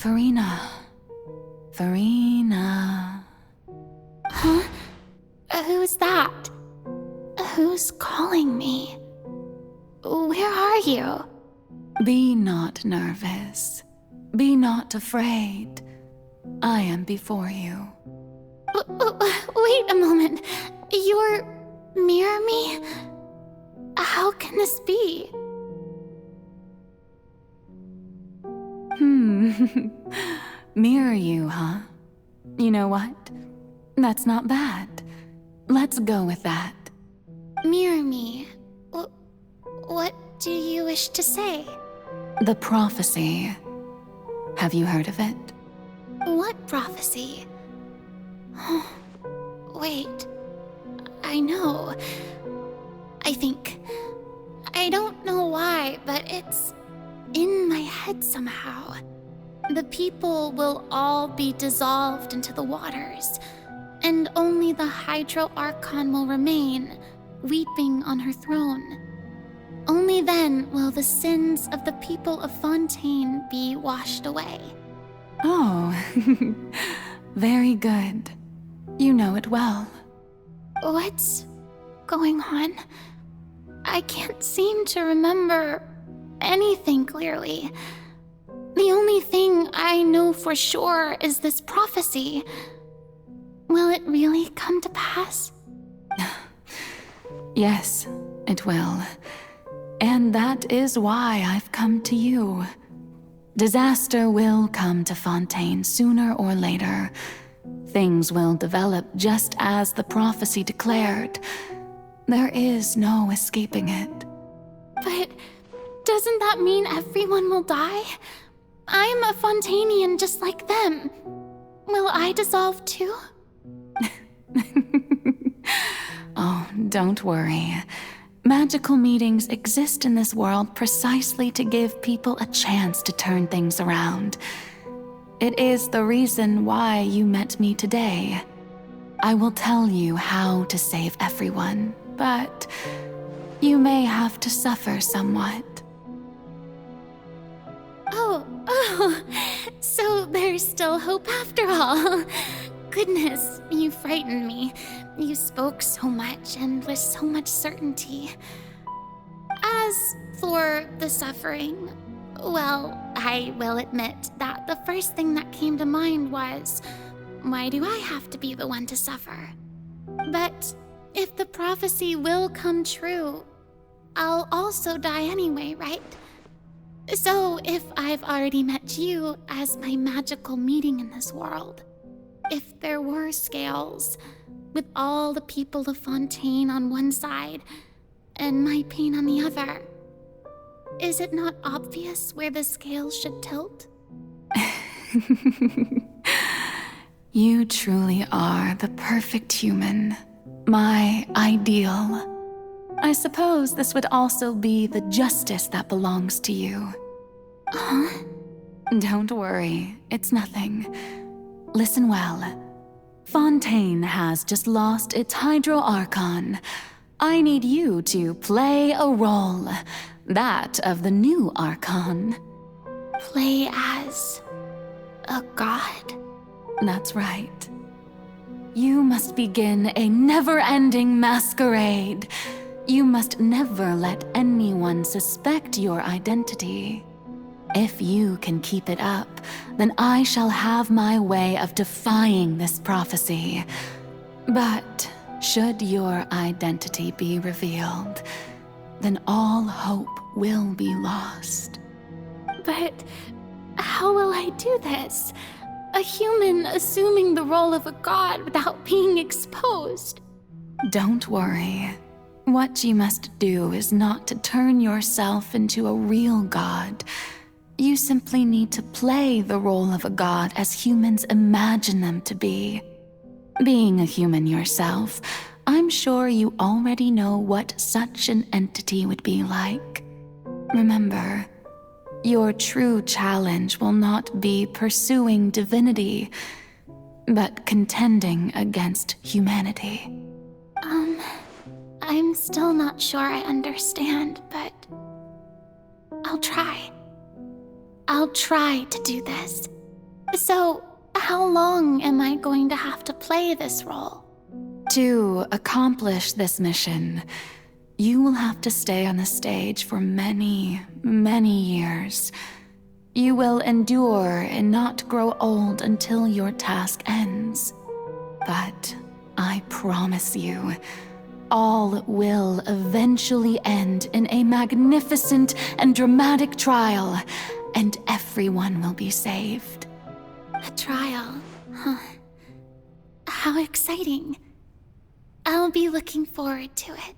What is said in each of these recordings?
Farina. Farina. Huh? Who's that? Who's calling me? Where are you? Be not nervous. Be not afraid. I am before you. Wait a moment. You're near me? How can this be? Mirror you, huh? You know what? That's not bad. Let's go with that. Mirror me? What do you wish to say? The prophecy. Have you heard of it? What prophecy? Wait. I know. I think. I don't know why, but it's in my head somehow. The people will all be dissolved into the waters, and only the Hydro Archon will remain, weeping on her throne. Only then will the sins of the people of Fontaine be washed away. Oh, very good. You know it well. What's going on? I can't seem to remember anything clearly. The only thing I know for sure is this prophecy. Will it really come to pass? Yes, it will. And that is why I've come to you. Disaster will come to Fontaine sooner or later. Things will develop just as the prophecy declared. There is no escaping it. But doesn't that mean everyone will die? I'm a Fontainian just like them. Will I dissolve too? Oh, don't worry. Magical meetings exist in this world precisely to give people a chance to turn things around. It is the reason why you met me today. I will tell you how to save everyone, but you may have to suffer somewhat. Oh, so there's still hope after all. Goodness, you frightened me. You spoke so much and with so much certainty. As for the suffering, well, I will admit that the first thing that came to mind was, why do I have to be the one to suffer? But if the prophecy will come true, I'll also die anyway, right? So if I've already met you as my magical meeting in this world, if there were scales, with all the people of Fontaine on one side and my pain on the other, is it not obvious where the scales should tilt? You truly are the perfect human, my ideal. I suppose this would also be the justice that belongs to you. Huh? Don't worry, it's nothing. Listen well. Fontaine has just lost its Hydro Archon. I need you to play a role, that of the new Archon. Play as a god? That's right. You must begin a never-ending masquerade. You must never let anyone suspect your identity. If you can keep it up, then I shall have my way of defying this prophecy. But should your identity be revealed, then all hope will be lost. But how will I do this? A human assuming the role of a god without being exposed. Don't worry. What you must do is not to turn yourself into a real god. You simply need to play the role of a god as humans imagine them to be. Being a human yourself, I'm sure you already know what such an entity would be like. Remember, your true challenge will not be pursuing divinity, but contending against humanity. I'm still not sure I understand, but I'll try. I'll try to do this. So, how long am I going to have to play this role? To accomplish this mission, you will have to stay on the stage for many, many years. You will endure and not grow old until your task ends. But I promise you, all will eventually end in a magnificent and dramatic trial, and everyone will be saved. A trial, huh? How exciting. I'll be looking forward to it.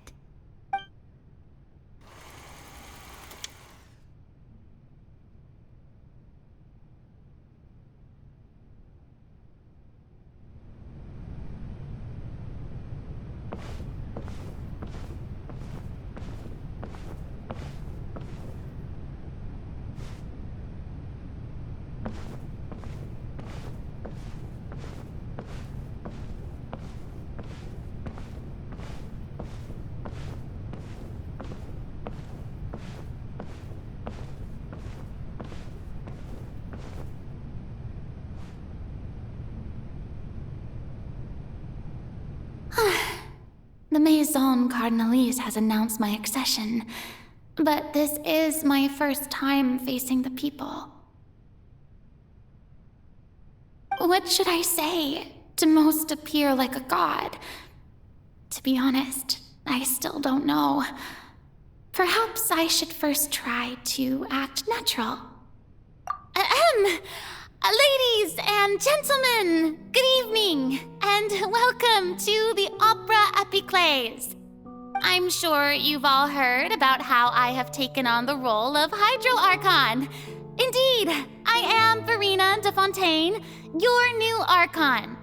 The Maison Cardinalise has announced my accession, but this is my first time facing the people. What should I say to most appear like a god? To be honest, I still don't know. Perhaps I should first try to act natural. Ladies and gentlemen, good evening, and welcome to the Opera Epiclese. I'm sure you've all heard about how I have taken on the role of Hydro Archon. Indeed, I am Verena de Fontaine, your new Archon.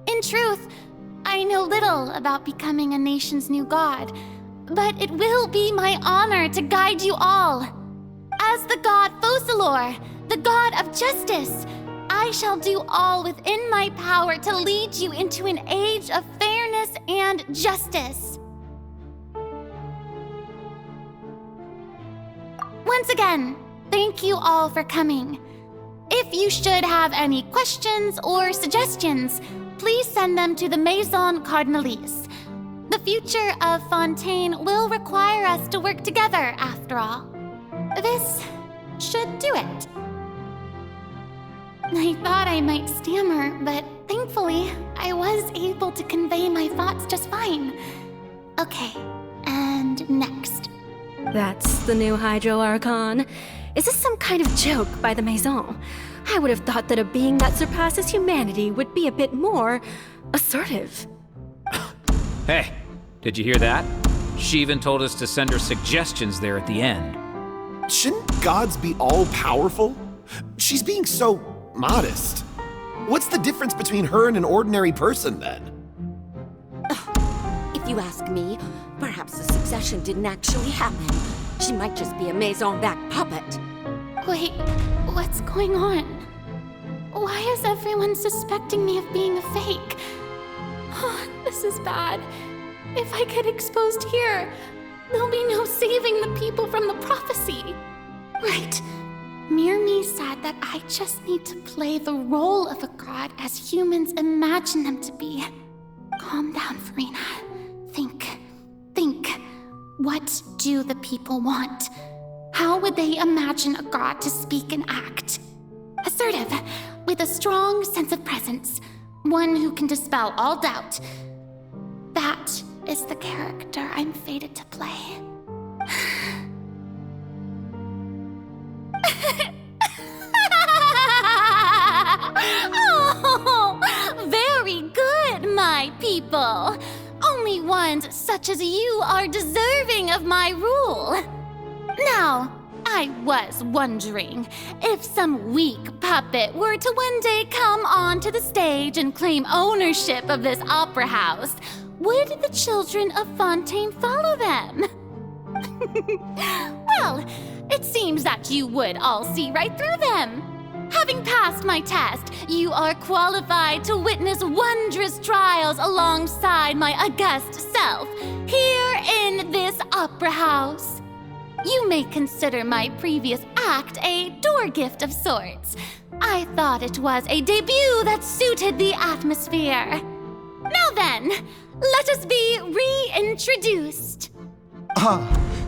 In truth, I know little about becoming a nation's new god, but it will be my honor to guide you all. As the god Focalor, the god of justice, I shall do all within my power to lead you into an age of fairness and justice. Once again, thank you all for coming. If you should have any questions or suggestions, please send them to the Maison Cardinalise. The future of Fontaine will require us to work together, after all. This should do it. I thought I might stammer, but thankfully, I was able to convey my thoughts just fine. Okay, and next. That's the new Hydro Archon. Is this some kind of joke by the Maison? I would have thought that a being that surpasses humanity would be a bit more assertive. Hey, did you hear that? She even told us to send her suggestions there at the end. Shouldn't gods be all-powerful? She's being so modest. What's the difference between her and an ordinary person, then? If you ask me, perhaps the succession didn't actually happen. She might just be a Maison back puppet. Wait, what's going on? Why is everyone suspecting me of being a fake? Oh, this is bad. If I get exposed here, there'll be no saving the people from the prophecy. Right. Mirmi said that I just need to play the role of a god as humans imagine them to be. Calm down, Verena. Think. What do the people want? How would they imagine a god to speak and act? Assertive, with a strong sense of presence. One who can dispel all doubt. That is the character I'm fated to play. Oh, very good, my people. Only ones such as you are deserving of my rule. Now, I was wondering if some weak puppet were to one day come onto the stage and claim ownership of this opera house, would the children of Fontaine follow them? Well, it seems that you would all see right through them. Having passed my test, you are qualified to witness wondrous trials alongside my august self, here in this opera house. You may consider my previous fact, a door gift of sorts. I thought it was a debut that suited the atmosphere. Now then, let us be reintroduced.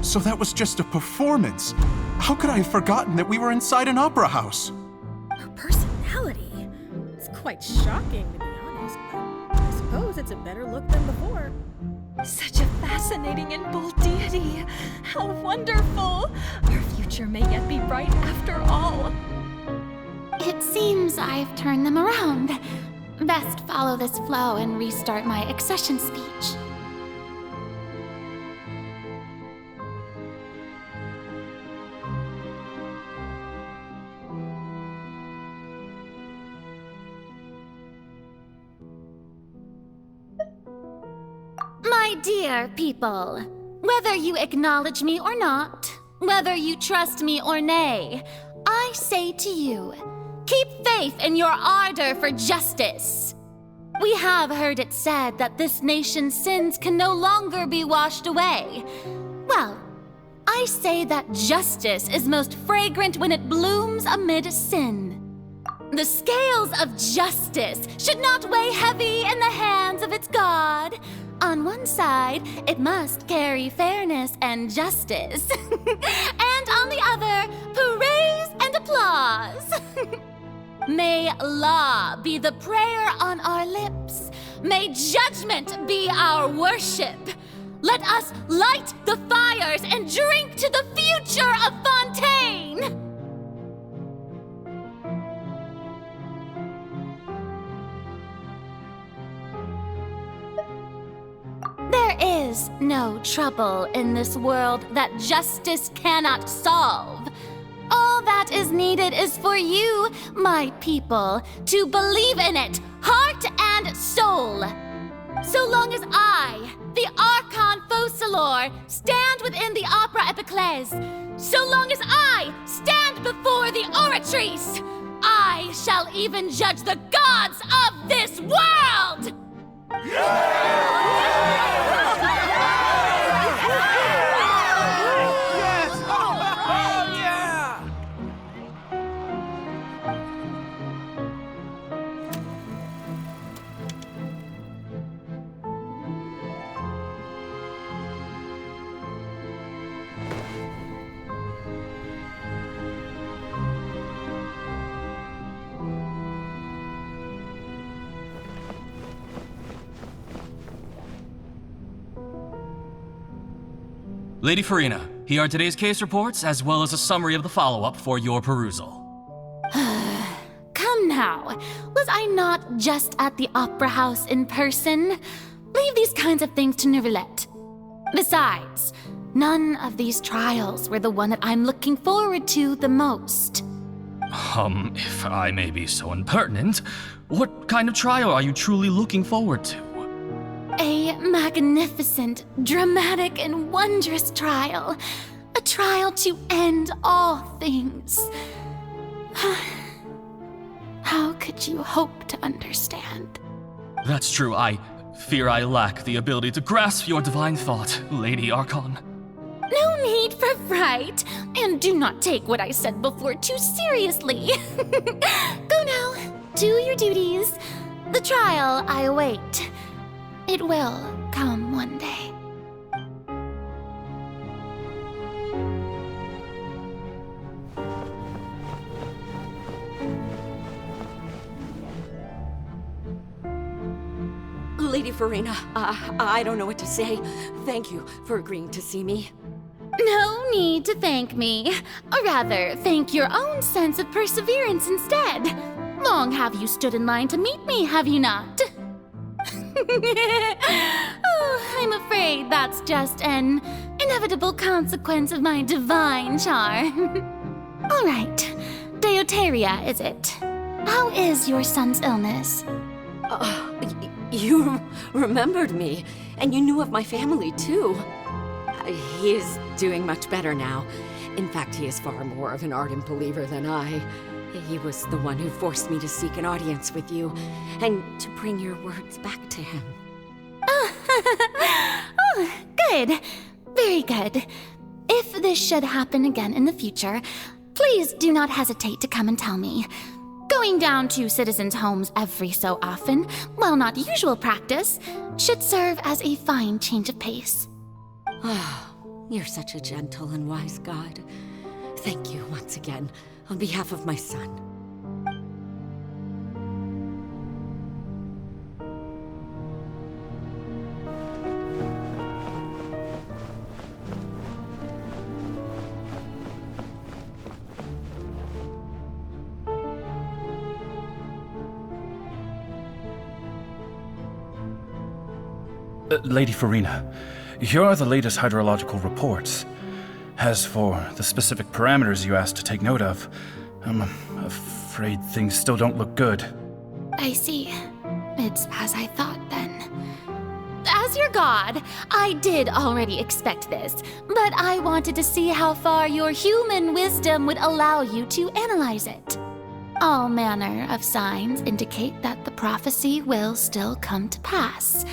So that was just a performance. How could I have forgotten that we were inside an opera house? Her personality? It's quite shocking, to be honest, but I suppose it's a better look than before. Such a fascinating and bold deity. How wonderful! Our future may yet be bright after all. It seems I've turned them around. Best follow this flow and restart my accession speech. My dear people, whether you acknowledge me or not, whether you trust me or nay, I say to you, keep faith in your ardor for justice. We have heard it said that this nation's sins can no longer be washed away. Well, I say that justice is most fragrant when it blooms amid sin. The scales of justice should not weigh heavy in the hands of its God. On one side, it must carry fairness and justice. And on the other, praise and applause. May law be the prayer on our lips. May judgment be our worship. Let us light the fires and drink to the future of Fontaine. There is no trouble in this world that justice cannot solve. All that is needed is for you, my people, to believe in it, heart and soul. So long as I, the Archon Focalor, stand within the Opera Epiclese, so long as I stand before the Oratrice, I shall even judge the gods of this world! Lady Farina, here are today's case reports, as well as a summary of the follow-up for your perusal. Come now, was I not just at the Opera House in person? Leave these kinds of things to Neuvillette. Besides, none of these trials were the one that I'm looking forward to the most. If I may be so impertinent, what kind of trial are you truly looking forward to? A magnificent, dramatic, and wondrous trial. A trial to end all things. How could you hope to understand? That's true. I fear I lack the ability to grasp your divine thought, Lady Archon. No need for fright, and do not take what I said before too seriously. Go now, do your duties. The trial I await. It will come one day. Lady Farina, I don't know what to say. Thank you for agreeing to see me. No need to thank me. Or rather, thank your own sense of perseverance instead. Long have you stood in line to meet me, have you not? Oh, I'm afraid that's just an inevitable consequence of my divine charm. All right, Deoteria, is it? How is your son's illness? You remembered me, and you knew of my family, too. He is doing much better now. In fact, he is far more of an ardent believer than I. He was the one who forced me to seek an audience with you, and to bring your words back to him. Oh, good. Very good. If this should happen again in the future, please do not hesitate to come and tell me. Going down to citizens' homes every so often, while not usual practice, should serve as a fine change of pace. Ah, you're such a gentle and wise god. Thank you once again, on behalf of my son. Lady Farina, here are the latest hydrological reports. As for the specific parameters you asked to take note of, I'm afraid things still don't look good. I see. It's as I thought then. As your god, I did already expect this, but I wanted to see how far your human wisdom would allow you to analyze it. All manner of signs indicate that the prophecy will still come to pass.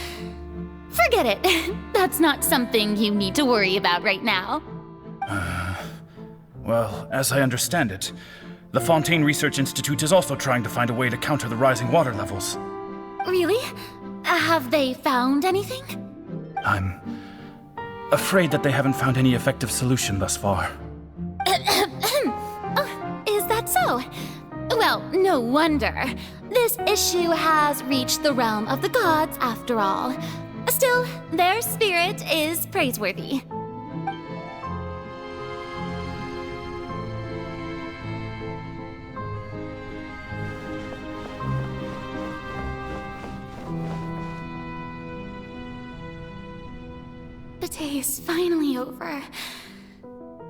Forget it. That's not something you need to worry about right now. Well, as I understand it, the Fontaine Research Institute is also trying to find a way to counter the rising water levels. Really? Have they found anything? I'm afraid that they haven't found any effective solution thus far. Oh, is that so? Well, no wonder. This issue has reached the realm of the gods, after all. Still, their spirit is praiseworthy. The day is finally over.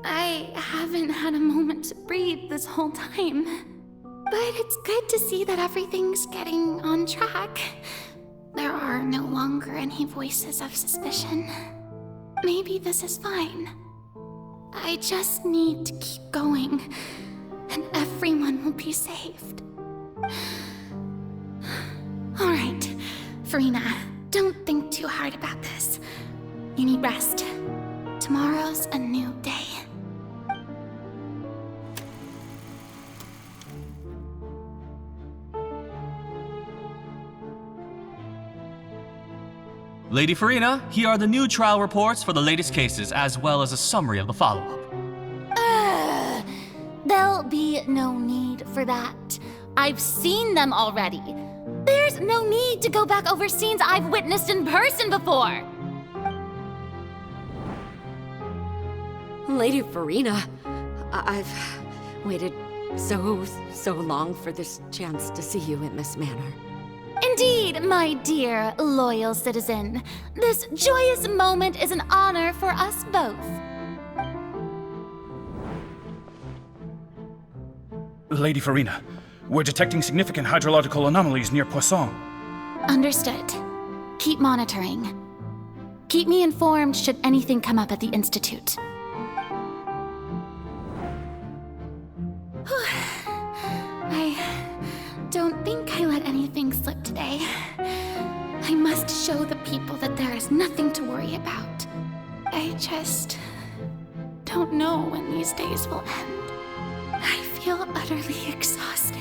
I haven't had a moment to breathe this whole time. But it's good to see that everything's getting on track. There are no longer any voices of suspicion. Maybe this is fine. I just need to keep going, and everyone will be saved. All right, Farina, don't think too hard about this. You need rest. Tomorrow's a new day. Lady Farina, here are the new trial reports for the latest cases, as well as a summary of the follow-up. There'll be no need for that. I've seen them already. There's no need to go back over scenes I've witnessed in person before. Lady Farina, I've waited so long for this chance to see you in this manner. Indeed, my dear, loyal citizen. This joyous moment is an honor for us both. Lady Farina, we're detecting significant hydrological anomalies near Poisson. Understood. Keep monitoring. Keep me informed should anything come up at the Institute. I don't think I let anything slip today. I must show the people that there is nothing to worry about. I just don't know when these days will end. I feel utterly exhausted.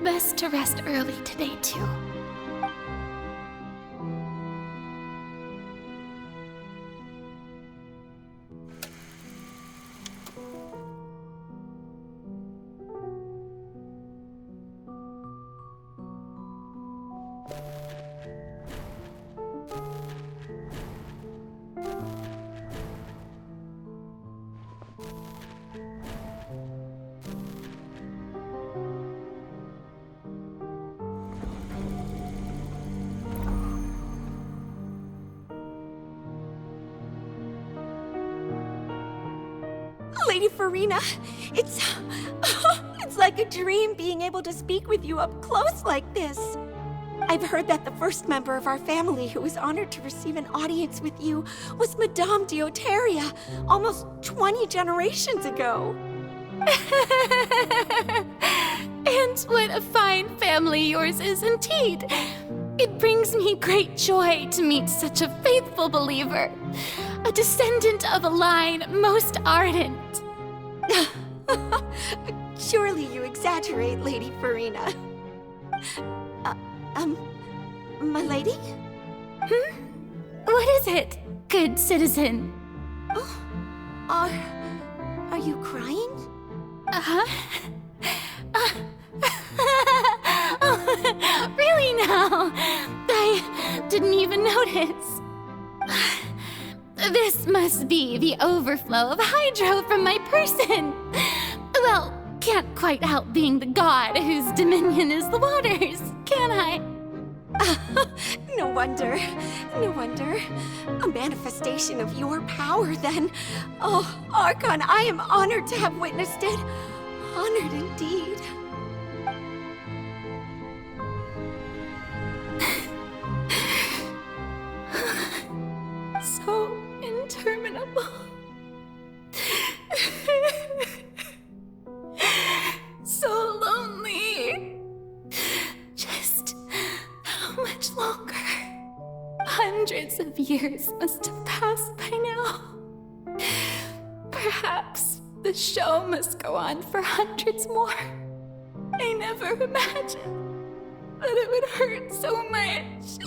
Best to rest early today, too. Lady Farina, it's like a dream being able to speak with you up close like this. I've heard that the first member of our family who was honored to receive an audience with you was Madame Dioteria, almost 20 generations ago. And what a fine family yours is indeed. It brings me great joy to meet such a faithful believer, a descendant of a line most ardent. Surely you exaggerate, Lady Farina. My lady? What is it, good citizen? Are you crying? Really now? I didn't even notice. This must be the overflow of hydro from my person. Well, can't quite help being the god whose dominion is the waters, can I? No wonder. No wonder. A manifestation of your power, then. Oh, Archon, I am honored to have witnessed it. Honored indeed. So interminable. So lonely. Just how much longer? Hundreds of years must have passed by now. Perhaps the show must go on for hundreds more. I never imagined that it would hurt so much.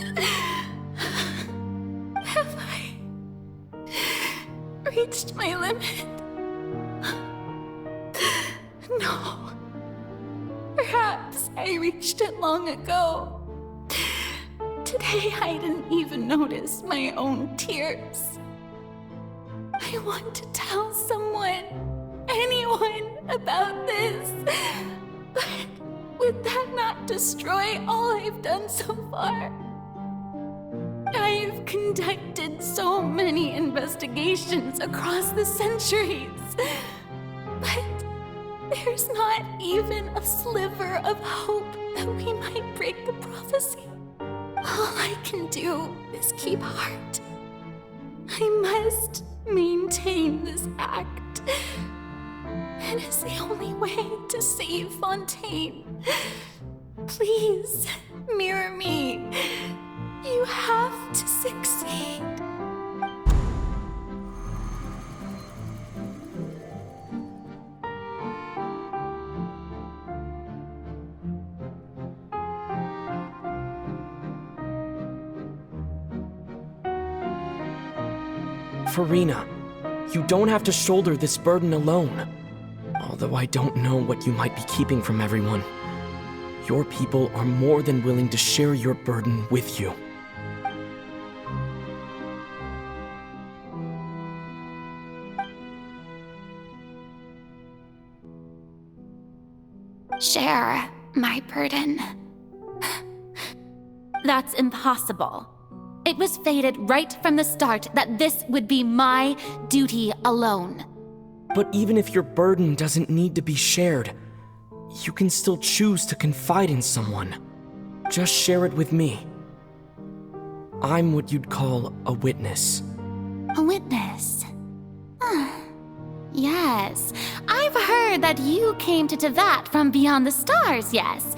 Have I reached my limit? No. Perhaps I reached it long ago. Today I didn't even notice my own tears. I want to tell someone, anyone, about this. But would that not destroy all I've done so far? I've conducted so many investigations across the centuries, but there's not even a sliver of hope that we might break the prophecy. All I can do is keep heart. I must maintain this act. It is the only way to save Fontaine. Please, mirror me. You have to succeed. Farina, you don't have to shoulder this burden alone. Although I don't know what you might be keeping from everyone, your people are more than willing to share your burden with you. Share my burden. That's impossible. It was fated right from the start that this would be my duty alone. But even if your burden doesn't need to be shared, you can still choose to confide in someone. Just share it with me. I'm what you'd call a witness. A witness? Yes, I've heard that you came to Tevat from beyond the stars, yes.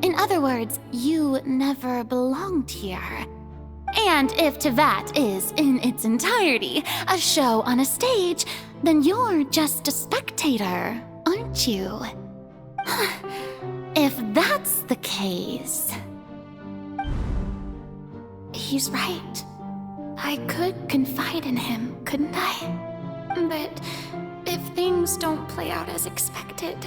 In other words, you never belonged here. And if Tevat is, in its entirety, a show on a stage, then you're just a spectator, aren't you? If that's the case... He's right. I could confide in him, couldn't I? But if things don't play out as expected,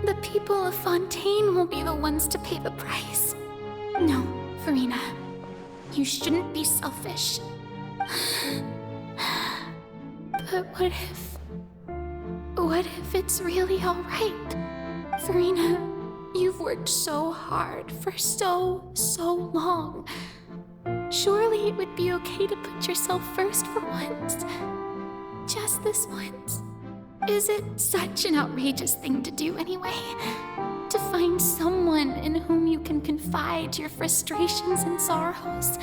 the people of Fontaine will be the ones to pay the price. No, Farina. You shouldn't be selfish. But what if it's really all right? Farina, you've worked so hard for so long. Surely it would be okay to put yourself first for once. Just this once. Is it such an outrageous thing to do anyway? To find someone in whom you can confide your frustrations and sorrows?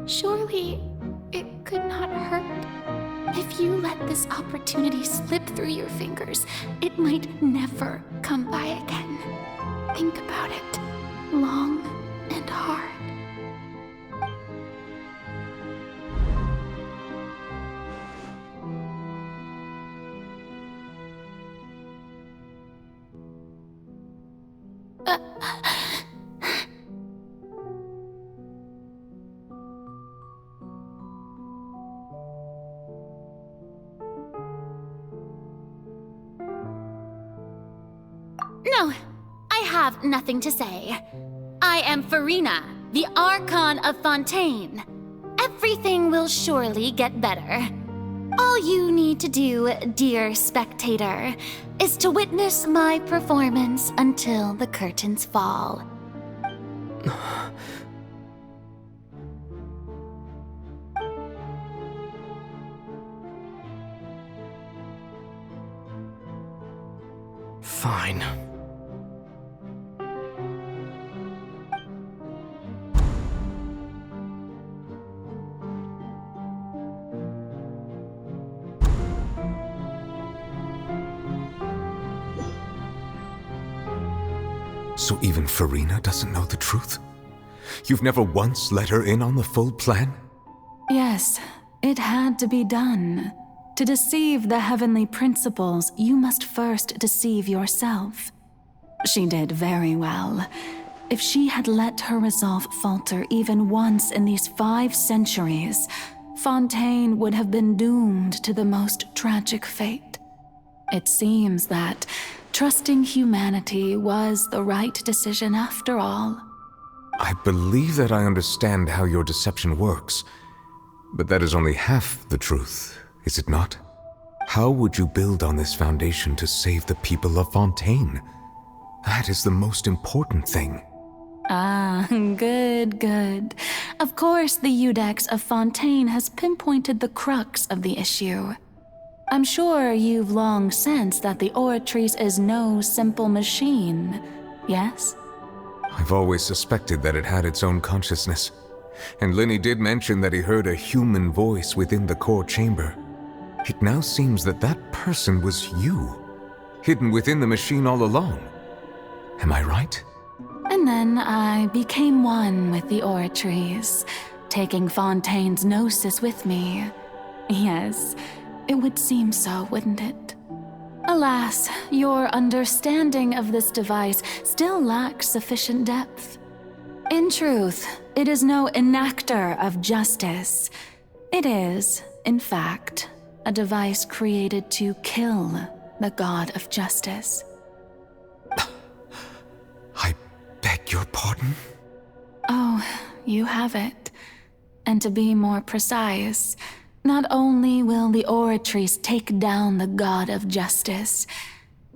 Surely it could not hurt. If you let this opportunity slip through your fingers, it might never come by again. Think about it long and hard. No, I have nothing to say. I am Farina, the Archon of Fontaine. Everything will surely get better. All you need to do, dear spectator, is to witness my performance until the curtains fall. Fine. So even Farina doesn't know the truth? You've never once let her in on the full plan? Yes, it had to be done. To deceive the heavenly principles, you must first deceive yourself. She did very well. If she had let her resolve falter even once in these 5 centuries, Fontaine would have been doomed to the most tragic fate. It seems that trusting humanity was the right decision after all. I believe that I understand how your deception works, but that is only half the truth, is it not? How would you build on this foundation to save the people of Fontaine? That is the most important thing. Ah, good. Of course, the Iudex of Fontaine has pinpointed the crux of the issue. I'm sure you've long sensed that the Oratrice is no simple machine, yes? I've always suspected that it had its own consciousness, and Lenny did mention that he heard a human voice within the core chamber. It now seems that that person was you, hidden within the machine all along. Am I right? And then I became one with the Oratrice, taking Fontaine's gnosis with me. Yes, it would seem so, wouldn't it? Alas, your understanding of this device still lacks sufficient depth. In truth, it is no enactor of justice. It is, in fact, a device created to kill the god of justice. I beg your pardon? Oh, you have it. And to be more precise, not only will the Oratrice take down the god of justice,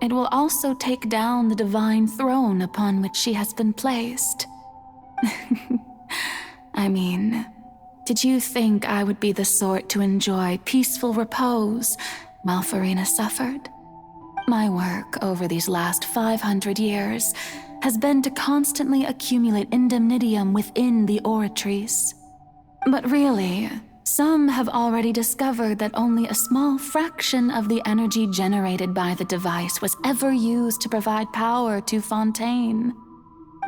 it will also take down the divine throne upon which she has been placed. I mean, did you think I would be the sort to enjoy peaceful repose while Farina suffered? My work over these last 500 years has been to constantly accumulate indemnitium within the Oratrice. But really, some have already discovered that only a small fraction of the energy generated by the device was ever used to provide power to Fontaine.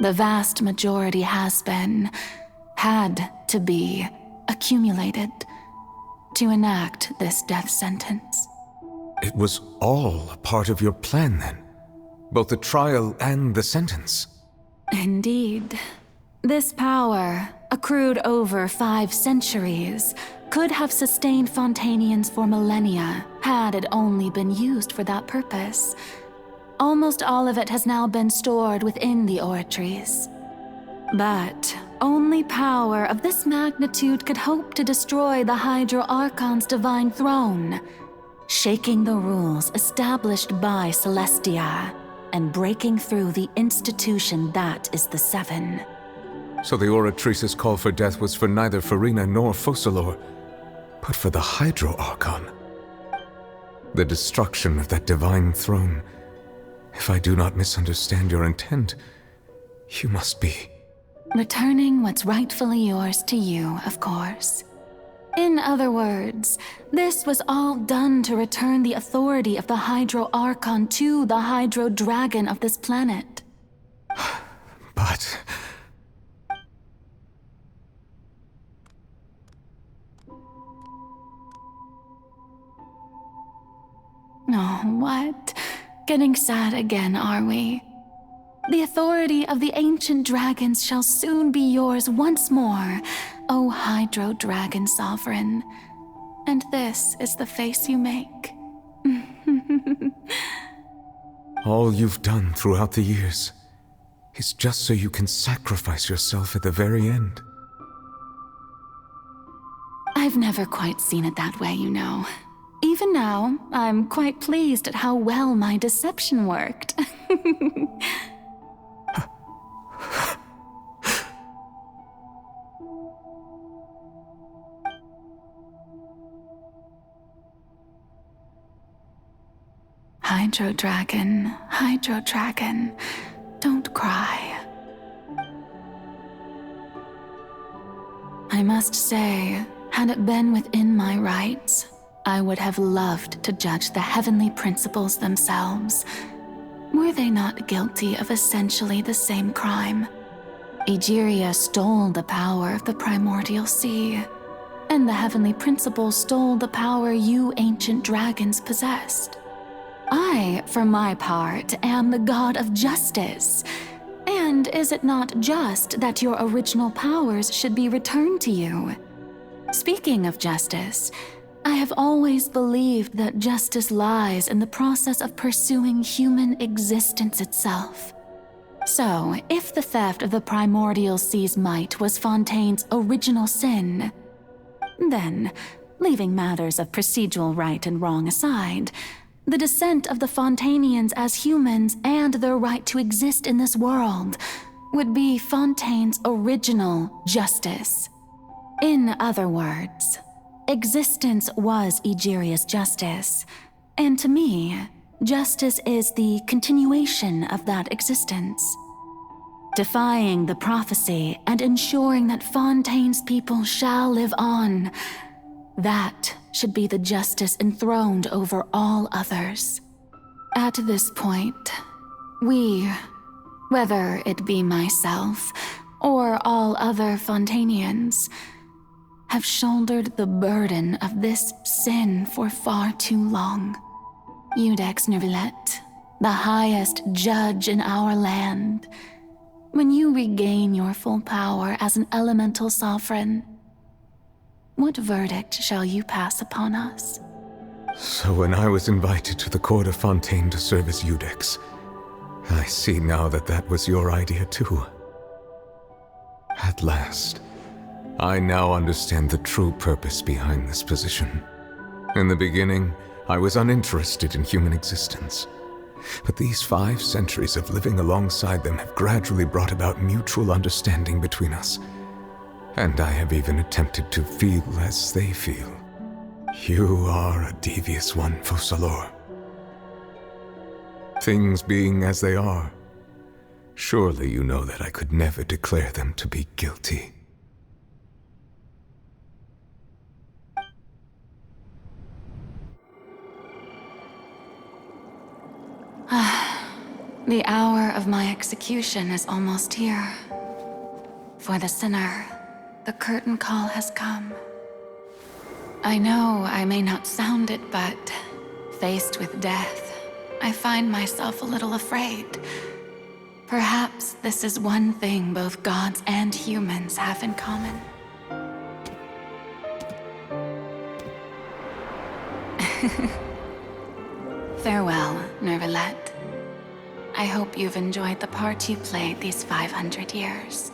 The vast majority had to be, accumulated to enact this death sentence. It was all a part of your plan then? Both the trial and the sentence? Indeed. This power, accrued over 5 centuries, could have sustained Fontainians for millennia had it only been used for that purpose. Almost all of it has now been stored within the Oratrice. But only power of this magnitude could hope to destroy the Hydro Archon's divine throne, shaking the rules established by Celestia and breaking through the institution that is the Seven. So the Oratrice's call for death was for neither Farina nor Focalor, but for the Hydro Archon. The destruction of that divine throne. If I do not misunderstand your intent, you must be... Returning what's rightfully yours to you, of course. In other words, this was all done to return the authority of the Hydro Archon to the Hydro Dragon of this planet. But... Oh, what? Getting sad again, are we? The authority of the ancient dragons shall soon be yours once more, O Hydro Dragon Sovereign. And this is the face you make. All you've done throughout the years is just so you can sacrifice yourself at the very end. I've never quite seen it that way, you know. Even now, I'm quite pleased at how well my deception worked. Hydro Dragon, don't cry. I must say, had it been within my rights, I would have loved to judge the heavenly principles themselves. Were they not guilty of essentially the same crime? Egeria stole the power of the primordial sea, and the heavenly principles stole the power you ancient dragons possessed. I, for my part, am the god of justice. And is it not just that your original powers should be returned to you? Speaking of justice, I have always believed that justice lies in the process of pursuing human existence itself. So, if the theft of the primordial sea's might was Fontaine's original sin, then, leaving matters of procedural right and wrong aside, the descent of the Fontanians as humans and their right to exist in this world would be Fontaine's original justice. In other words, existence was Egeria's justice, and to me, justice is the continuation of that existence. Defying the prophecy and ensuring that Fontaine's people shall live on, that should be the justice enthroned over all others. At this point, we, whether it be myself or all other Fontanians, have shouldered the burden of this sin for far too long. Iudex Neuvillette, the highest judge in our land, when you regain your full power as an elemental sovereign, what verdict shall you pass upon us? So when I was invited to the court of Fontaine to serve as Iudex, I see now that that was your idea too. At last, I now understand the true purpose behind this position. In the beginning, I was uninterested in human existence. But these 5 centuries of living alongside them have gradually brought about mutual understanding between us. And I have even attempted to feel as they feel. You are a devious one, Focalors. Things being as they are, surely you know that I could never declare them to be guilty. The hour of my execution is almost here. For the sinner, the curtain call has come. I know I may not sound it, but faced with death, I find myself a little afraid. Perhaps this is one thing both gods and humans have in common. Farewell, Neuvillette. I hope you've enjoyed the part you played these 500 years.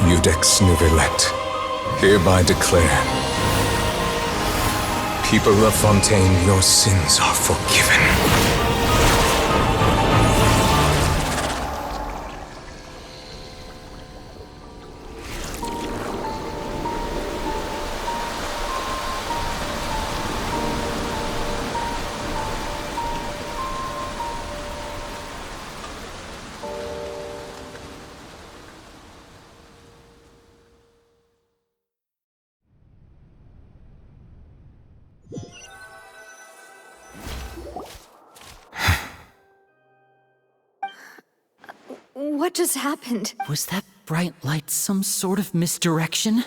Judex Nuvelet, hereby declare, people of Fontaine, your sins are forgiven. What just happened? Was that bright light some sort of misdirection?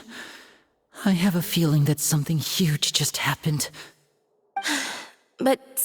I have a feeling that something huge just happened. But